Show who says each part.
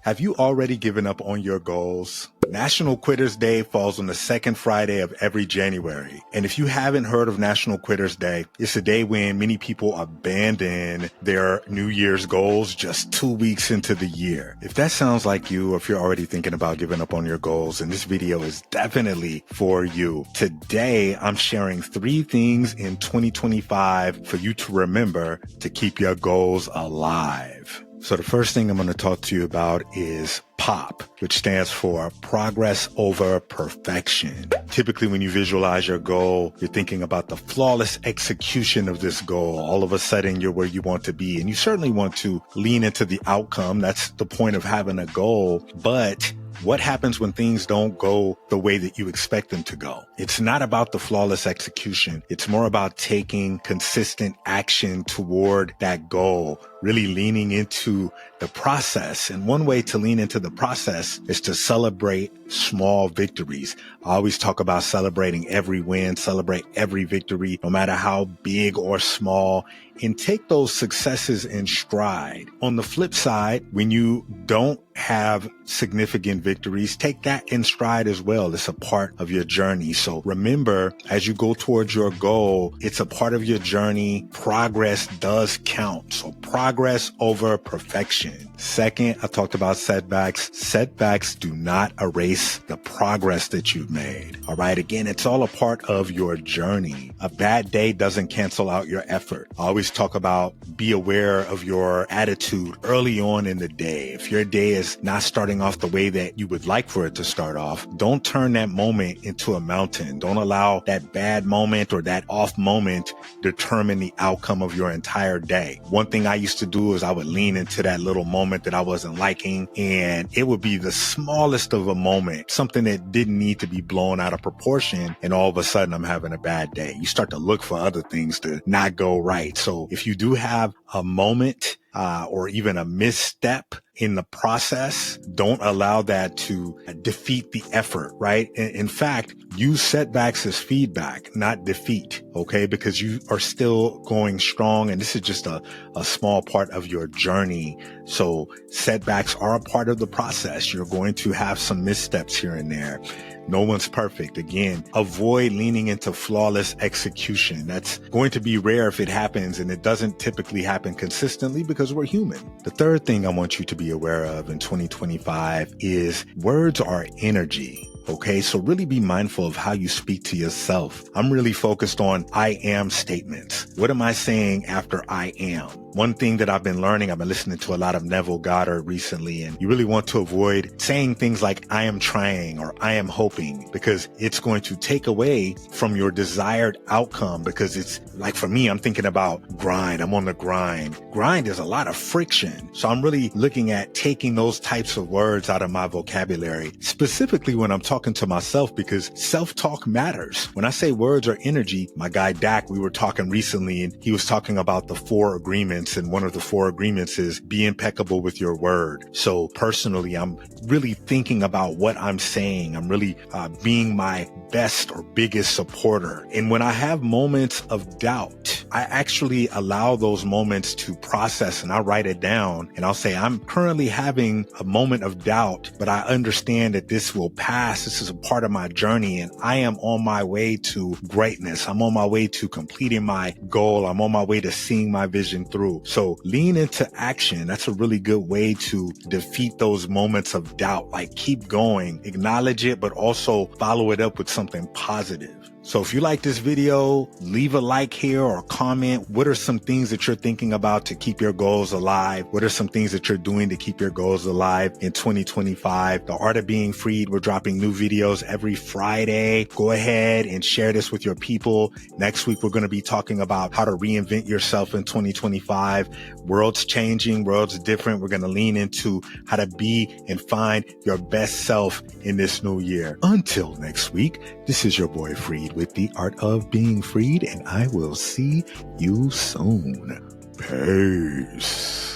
Speaker 1: Have you already given up on your goals? National Quitters Day falls on the second Friday of every January. And if you haven't heard of National Quitters Day, it's a day when many people abandon their New Year's goals just 2 weeks into the year. If that sounds like you, or if you're already thinking about giving up on your goals, then this video is definitely for you. Today, I'm sharing 3 things in 2025 for you to remember to keep your goals alive. So the first thing I'm going to talk to you about is POP, which stands for Progress Over Perfection. Typically, when you visualize your goal, you're thinking about the flawless execution of this goal. All of a sudden, you're where you want to be. And you certainly want to lean into the outcome. That's the point of having a goal. But what happens when things don't go the way that you expect them to go? It's not about the flawless execution. It's more about taking consistent action toward that goal, really leaning into the process. And one way to lean into the process is to celebrate small victories. I always talk about celebrating every win, celebrate every victory, no matter how big or small, and take those successes in stride. On the flip side, when you don't have significant victories, take that in stride as well. It's a part of your journey. So remember, as you go towards your goal, it's a part of your journey. Progress does count. So progress over perfection. Second, I talked about setbacks. Setbacks do not erase the progress that you've made. All right. Again, it's all a part of your journey. A bad day doesn't cancel out your effort. I always talk about be aware of your attitude early on in the day. If your day is not starting off the way that you would like for it to start off, don't turn that moment into a mountain. Don't allow that bad moment or that off moment determine the outcome of your entire day. One thing I used to do is I would lean into that little moment that I wasn't liking, and it would be the smallest of a moment, something that didn't need to be blown out of proportion, and all of a sudden I'm having a bad day. You start to look for other things to not go right. So if you do have a moment or even a misstep in the process, don't allow that to defeat the effort, right? In fact, use setbacks as feedback, not defeat, okay? Because you are still going strong, and this is just a small part of your journey. So setbacks are a part of the process. You're going to have some missteps here and there. No one's perfect. Again, avoid leaning into flawless execution. That's going to be rare if it happens, and it doesn't typically happen consistently because we're human. The third thing I want you to be aware of in 2025 is words are energy. Okay, so really be mindful of how you speak to yourself. I'm really focused on I am statements. What am I saying after I am? One thing that I've been learning, I've been listening to a lot of Neville Goddard recently, and you really want to avoid saying things like I am trying or I am hoping, because it's going to take away from your desired outcome. Because it's like, for me, I'm thinking about grind. I'm on the grind. Grind is a lot of friction. So I'm really looking at taking those types of words out of my vocabulary, specifically when I'm talking to myself, because self-talk matters. When I say words are energy, my guy Dak, we were talking recently, and he was talking about the 4 agreements. And one of the 4 agreements is be impeccable with your word. So personally, I'm really thinking about what I'm saying. I'm really being my best or biggest supporter. And when I have moments of doubt, I actually allow those moments to process, and I write it down, and I'll say, I'm currently having a moment of doubt, but I understand that this will pass. This is a part of my journey, and I am on my way to greatness. I'm on my way to completing my goal. I'm on my way to seeing my vision through. So lean into action. That's a really good way to defeat those moments of doubt. Like, keep going, acknowledge it, but also follow it up with something positive. So if you like this video, leave a like here or comment. What are some things that you're thinking about to keep your goals alive? What are some things that you're doing to keep your goals alive in 2025? The Art of Being Freed, we're dropping new videos every Friday. Go ahead and share this with your people. Next week, we're going to be talking about how to reinvent yourself in 2025. World's changing, world's different. We're going to lean into how to be and find your best self in this new year. Until next week, this is your boy Freed with the Art of Being Freed, and I will see you soon. Peace.